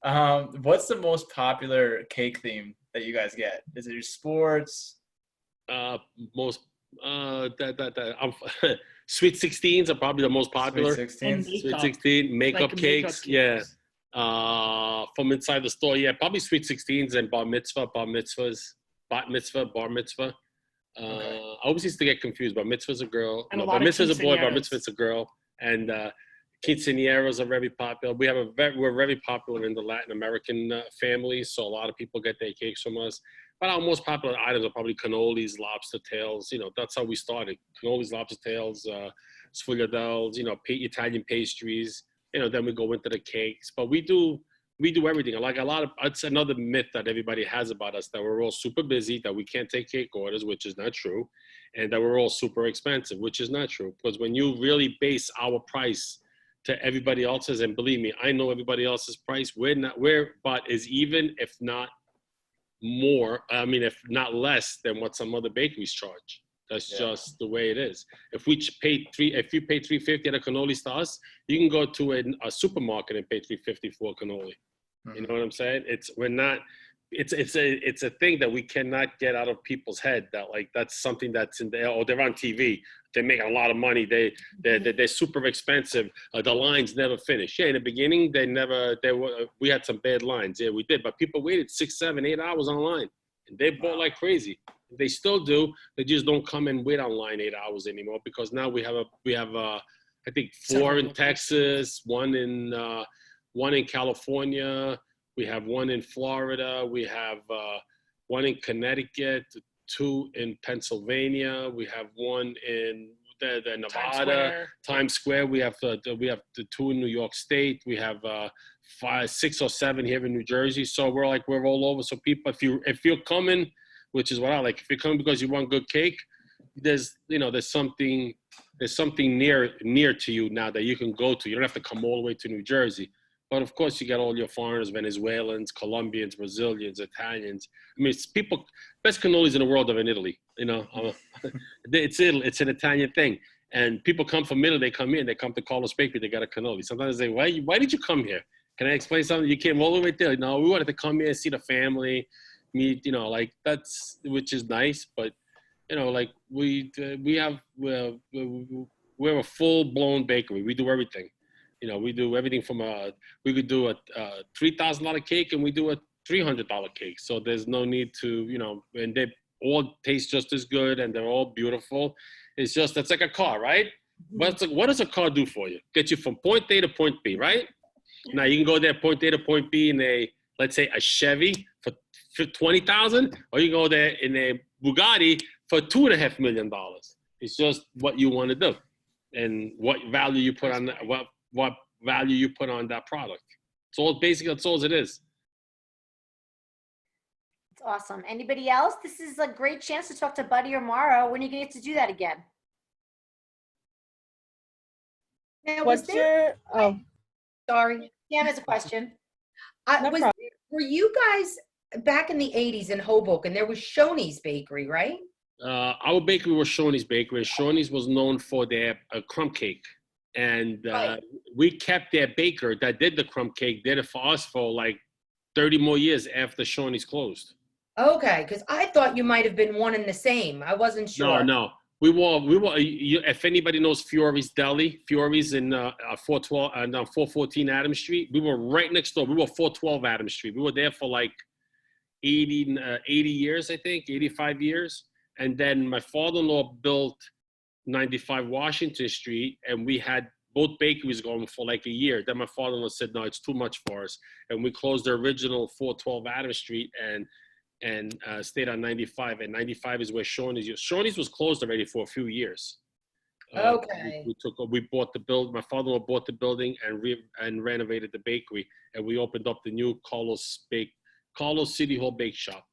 A: Yeah.
G: What's the most popular cake theme that you guys get? Is it your sports?
A: Most Sweet 16s are probably the most popular.
G: Sweet 16s?
D: And
A: Sweet
D: makeup.
A: 16, makeup
D: Like
A: cakes, yeah. From inside the store, yeah, probably Sweet 16s and bar mitzvah, bat mitzvah, bar mitzvah.
G: Okay.
A: I always used to get confused. Bar mitzvah's a girl,
D: And a
A: bar
D: lot of
A: mitzvah's a boy, bar
D: quinceañeras.
A: mitzvah's a girl, and quinceañeras are very popular. We're very popular in the Latin American families, so a lot of people get their cakes from us. But our most popular items are probably cannolis, lobster tails. You know, that's how we started. Cannolis, lobster tails, sfogliatelles, you know, Italian pastries. You know, then we go into the cakes. But we do everything. Like it's another myth that everybody has about us, that we're all super busy, that we can't take cake orders, which is not true, and that we're all super expensive, which is not true. Because when you really base our price to everybody else's, and believe me, I know everybody else's price, but is even, if not more, I mean, if not less than what some other bakeries charge. That's just the way it is. If you pay $3.50 at a cannoli to us, you can go to a supermarket and pay $3.50 for a cannoli. You know what I'm saying? It's a thing that we cannot get out of people's head, that like that's something that's in there. Or they're on TV. They make a lot of money. They're super expensive. The lines never finish. Yeah, in the beginning we had some bad lines. Yeah, we did, but people waited 6, 7, 8 hours online, and they bought like crazy. They still do. They just don't come and wait online 8 hours anymore, because now we have I think 4 in Texas, one in California. We have one in Florida. We have one in Connecticut, 2 in Pennsylvania. We have one in the Nevada, Times Square. We have the 2 in New York State. We have 5, 6 or 7 here in New Jersey. So we're all over. So people, if you're coming, which is what I like, if you're coming because you want good cake, there's something near to you now that you can go to. You don't have to come all the way to New Jersey. But of course, you got all your foreigners, Venezuelans, Colombians, Brazilians, Italians. I mean, it's best cannolis in the world are in Italy. You know, it's an Italian thing. And people come from Italy, they come to Carlos Bakery, they got a cannoli. Sometimes they say, why did you come here? Can I explain something? You came all the way there. No, we wanted to come here and see the family, meet, you know, like which is nice. But, you know, like we're a full-blown bakery. We do everything. You know, we do everything from we could do a $3,000 cake, and we do a $300 cake. So there's no need to, you know, and they all taste just as good, and they're all beautiful. It's like a car, right? What does a car do for you? Get you from point A to point B, right? Now you can go there, point A to point B, in let's say a Chevy for $20,000, or you go there in a Bugatti for $2.5 million. It's just what you want to do, and what value you put on that. What value you put on that product. That's all it is.
E: It's awesome. Anybody else? This is a great chance to talk to Buddy or Mauro. When are you going to get to do that again? Now,
H: Sorry.
E: Pam has a question.
H: Were you guys back in the 80s in Hoboken? There was Shoney's Bakery, right?
A: Our bakery was Shoney's Bakery. Shoney's was known for their crumb cake. And we kept their baker that did the crumb cake, did it for us for like 30 more years after Shoney's closed.
H: Okay, because I thought you might have been one and the same. I wasn't sure.
A: No. We were. If anybody knows Fiore's Deli, Fiore's in 412 and 414 Adams Street, we were right next door. We were 412 Adams Street. We were there for like 80 years, I think, 85 years. And then my father-in-law built 95 Washington Street, and we had both bakeries going for like a year. Then my father-in-law said, no, it's too much for us. And we closed the original 412 Adams Street and stayed on 95. And 95 is where Shoney's is. Shoney's was closed already for a few years.
H: Okay.
A: We bought the build. My father-in-law bought the building and renovated the bakery. And we opened up the new Carlos City Hall Bake Shop.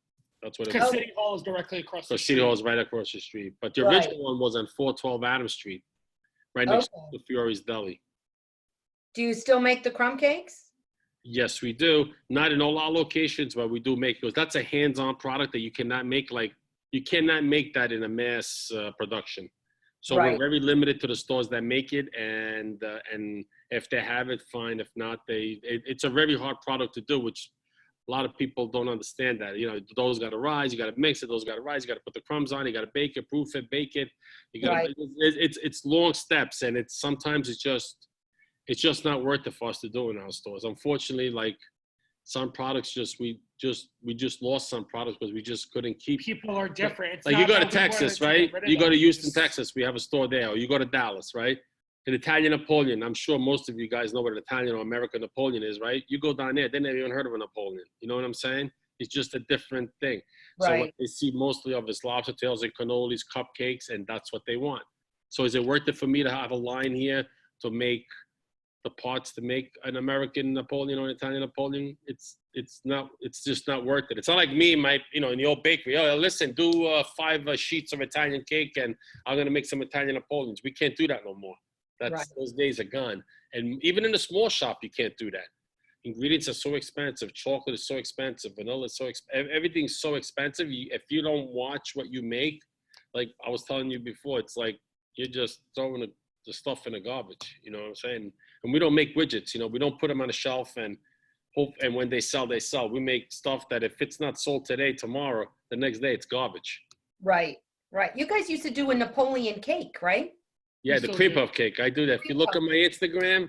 A: That's what it
D: Because
A: is.
D: City Hall is directly across
A: So
D: the street.
A: City Hall is right across the street. But the
H: Right.
A: original one was on 412 Adams Street, right next to Fiore's Deli.
H: Do you still make the crumb cakes?
A: Yes, we do. Not in all our locations, but we do make those. That's a hands-on product that you cannot make. Like, you cannot make that in a mass production. So
H: Right.
A: we're very limited to the stores that make it, and if they have it, fine. If not, it's a very hard product to do, which a lot of people don't understand that. You know, those got to rise, you got to mix it, those got to rise, you got to put the crumbs on, you got to bake it, proof it, bake it. You got
H: Right.
A: it's long steps, and sometimes it's just not worth it for us to do in our stores. Unfortunately, like some products, we just lost some products because we just couldn't keep.
D: People are different. It's
A: Like
D: not
A: you go to
D: that we wanted
A: Texas,
D: to
A: right?
D: get rid of
A: You go
D: them.
A: to Houston,
D: Just-
A: Texas, we have a store there. Or you go to Dallas, right? An Italian Napoleon. I'm sure most of you guys know what an Italian or American Napoleon is, right? You go down there, they never even heard of a Napoleon. You know what I'm saying? It's just a different thing. So what
H: Right.
A: they see mostly of is lobster tails and cannolis, cupcakes, and that's what they want. So is it worth it for me to have a line here to make the parts to make an American Napoleon or an Italian Napoleon? It's not. It's just not worth it. It's not like me, in the old bakery. Oh, listen, do 5 sheets of Italian cake, and I'm gonna make some Italian Napoleons. We can't do that no more.
H: Right.
A: Those days are gone. And even in a small shop, you can't do that. Ingredients are so expensive. Chocolate is so expensive. Vanilla is so expensive. Everything's so expensive. If you don't watch what you make, like I was telling you before, it's like you're just throwing the stuff in the garbage. You know what I'm saying? And we don't make widgets. You know, we don't put them on a shelf and hope. And when they sell, they sell. We make stuff that if it's not sold today, tomorrow, the next day, it's garbage.
H: Right. Right. You guys used to do a Napoleon cake, right?
A: Yeah, the
D: So
A: cream
D: good.
A: puff cake. I do that. If you look at my Instagram,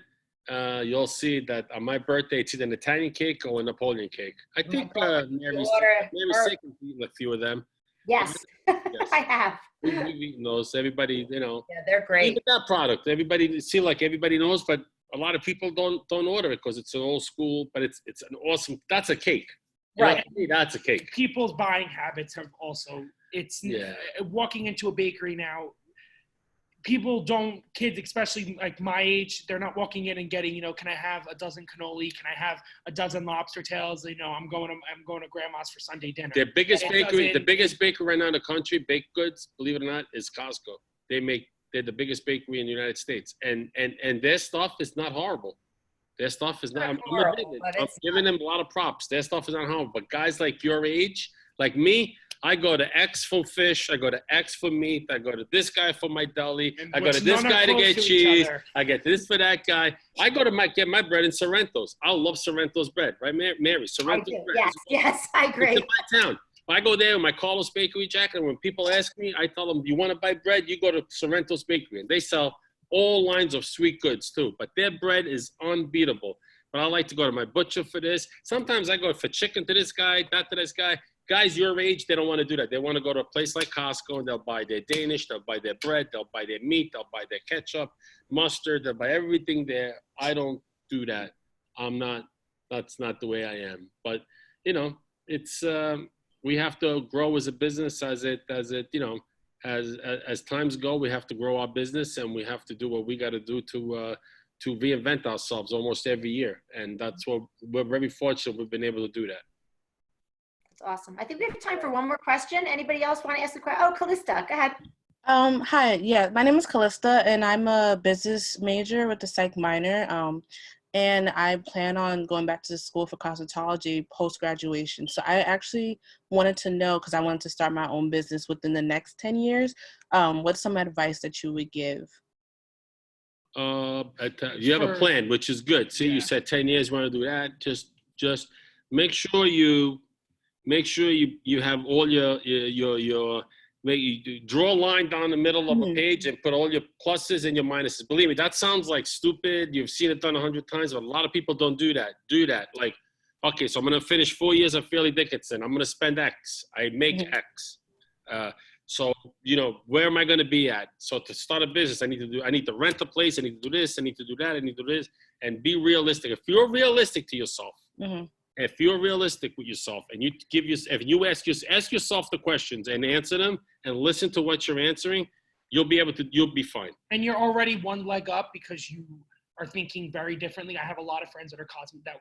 A: you'll see that on my birthday, it's either an Italian cake or a Napoleon cake. I think Mary's second eating a few of them.
E: Yes,
A: Yes.
E: I have.
A: We've eaten those. Everybody,
H: Yeah, they're great.
A: even that product. Everybody see like everybody knows, but a lot of people don't order it because it's an old school. But it's an awesome. That's a cake. You know,
H: Right.
A: to me, that's a cake.
D: People's buying habits have also. It's
A: Yeah.
D: walking into a bakery now. Kids, especially like my age, they're not walking in and getting, can I have a dozen cannoli? Can I have a dozen lobster tails? I'm going to grandma's for Sunday dinner.
A: The biggest
D: It
A: bakery, the
D: doesn't-
A: biggest bakery right now in the country, baked goods, believe it or not, is Costco. They're the biggest bakery in the United States, and their stuff is not horrible. Their stuff is not. I'm
H: horrible, but
A: I'm
H: it's
A: giving them a lot of props. Their stuff is not horrible, but guys like your age, like me, I go to X for fish. I go to X for meat. I go to this guy for my deli.
D: And
A: I go to
D: which
A: this
D: none are
A: guy to
D: close
A: get
D: to each
A: cheese.
D: other.
A: I get this for that guy. I go to get my bread in Sorrento's. I love Sorrento's bread, right, Mary?
E: I
A: Sorrento's
E: do.
A: bread.
E: Yes, yes, I
A: It's
E: agree.
A: in my town. I go there with my Carlos Bakery jacket, and when people ask me, I tell them, you want to buy bread? You go to Sorrento's Bakery. And they sell all lines of sweet goods, too. But their bread is unbeatable. But I like to go to my butcher for this. Sometimes I go for chicken to this guy, that to this guy. Guys your age, they don't want to do that. They want to go to a place like Costco, and they'll buy their Danish, they'll buy their bread, they'll buy their meat, they'll buy their ketchup, mustard, they'll buy everything there. I don't do that. That's not the way I am. But, it's... we have to grow as a business as times go. We have to grow our business, and we have to do what we got to do to reinvent ourselves almost every year. And that's what we're very fortunate we've been able to do that.
E: That's awesome. I think we have time for one more question. Anybody else want to ask a question? Oh, Callista, go ahead.
I: Hi. Yeah, my name is Callista, and I'm a business major with a psych minor. And I plan on going back to school for cosmetology post-graduation. So I actually wanted to know, because I wanted to start my own business within the next 10 years, what's some advice that you would give?
A: You have a plan, which is good. See, you said 10 years, you want to do that. Just make sure you have all you draw a line down the middle of a page and put all your pluses and your minuses. Believe me, that sounds like stupid. You've seen it done 100 times, but a lot of people don't do that. Like, okay, so I'm going to finish 4 years of Fairleigh Dickinson. I'm going to spend X. I make X. So, you know, where am I going to be at? So to start a business, I need to rent a place. I need to do this. I need to do that. I need to do this, and be realistic. If you're realistic to yourself, if you're realistic with yourself, and you ask yourself the questions and answer them and listen to what you're answering, you'll be fine.
D: And you're already one leg up because you are thinking very differently. I have a lot of friends that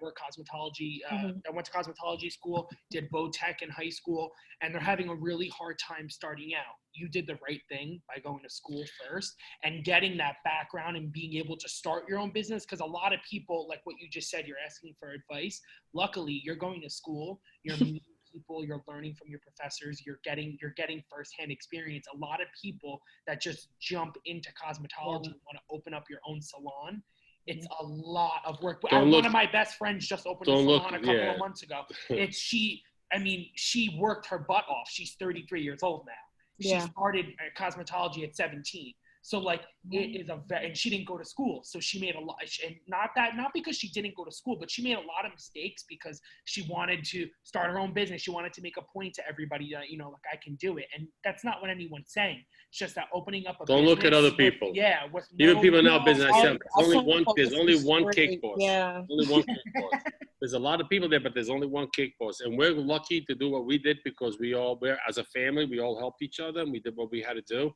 D: were cosmetology, that went to cosmetology school, did Botech in high school, and they're having a really hard time starting out. You did the right thing by going to school first and getting that background and being able to start your own business. Because a lot of people, like what you just said, you're asking for advice. Luckily, you're going to school, you're meeting people, you're learning from your professors, you're getting firsthand experience. A lot of people that just jump into cosmetology and want to open up your own salon, it's a lot of work. One of my best friends just opened a salon a couple of months ago. She worked her butt off. She's 33 years old now. She started cosmetology at 17. So like it is and she didn't go to school. So she made a lot, and not because she didn't go to school, but she made a lot of mistakes because she wanted to start her own business. She wanted to make a point to everybody that, you know, like, I can do it. And that's not what anyone's saying. It's just that opening up a
A: Don't
D: business
A: look at other people. Even people now business. There's only one cake boss.
I: Yeah.
A: Only one cake boss. There's a lot of people there, but there's only one cake boss. And we're lucky to do what we did because we're as a family, we all helped each other and we did what we had to do.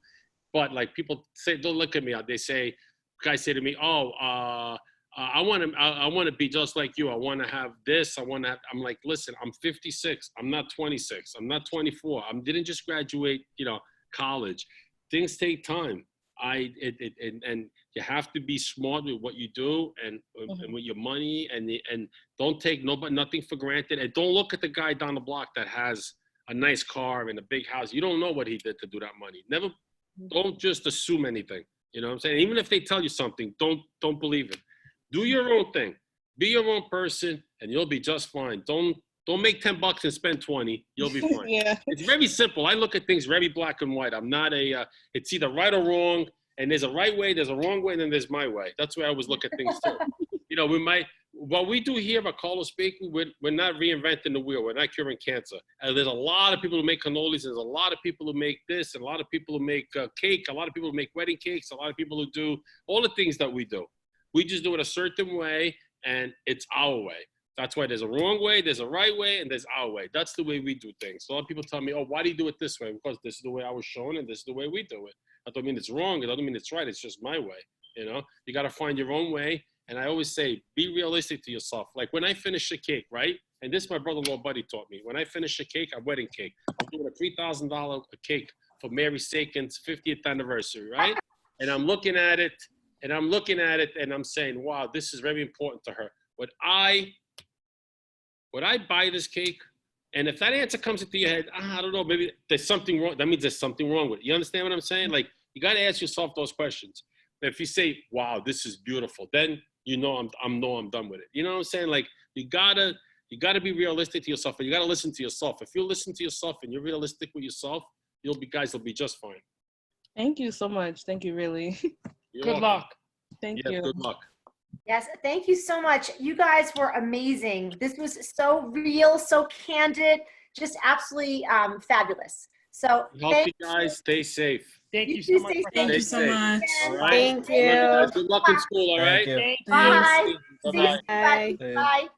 A: But like people say, don't look at me. They say, guys say to me, I want to be just like you. I want to have this. I'm like, listen, I'm 56. I'm not 26. I'm not 24. I didn't just graduate, you know, college. Things take time. And you have to be smart with what you do and with your money and don't take nothing for granted. And don't look at the guy down the block that has a nice car and a big house. You don't know what he did to do that money. Don't just assume anything. You know what I'm saying? Even if they tell you something, don't believe it. Do your own thing. Be your own person, and you'll be just fine. Don't make $10 and spend 20. You'll be fine. It's very simple. I look at things very black and white. I'm not it's either right or wrong, and there's a right way, there's a wrong way, and then there's my way. That's where I always look at things too. You know, what we do here at Carlos Bakery, we're not reinventing the wheel. We're not curing cancer. There's a lot of people who make cannolis. There's a lot of people who make this, and a lot of people who make cake. A lot of people who make wedding cakes. A lot of people who do all the things that we do. We just do it a certain way, and it's our way. That's why there's a wrong way, there's a right way, and there's our way. That's the way we do things. So a lot of people tell me, oh, why do you do it this way? Because this is the way I was shown, and this is the way we do it. That don't mean it's wrong. It doesn't mean it's right. It's just my way. You know, you got to find your own way. And I always say, be realistic to yourself. Like when I finish a cake, right? And this my brother-in-law buddy taught me. When I finish a cake, a wedding cake, I'm doing a $3,000 cake for Mary Sakin's 50th anniversary, right? And I'm looking at it, and I'm saying, wow, this is very important to her. Would I buy this cake? And if that answer comes into your head, I don't know, maybe there's something wrong. That means there's something wrong with it. You understand what I'm saying? Like, you got to ask yourself those questions. If you say, wow, this is beautiful, then you know I'm done with it. You know what I'm saying? Like, you gotta be realistic to yourself, and you gotta listen to yourself. If you listen to yourself and you're realistic with yourself, you'll be just fine.
I: Thank you so much. Thank you, really.
D: Good luck.
I: Thank you.
A: Good luck.
E: Yes, thank you so much. You guys were amazing. This was so real, so candid, just absolutely fabulous. So
A: Help you guys. Stay safe.
D: Thank you so much.
C: Thank you so much.
A: All right.
B: Thank you.
A: Good luck in school. All right.
G: Thank you.
E: Bye.
A: Bye-bye.
E: Bye. Bye.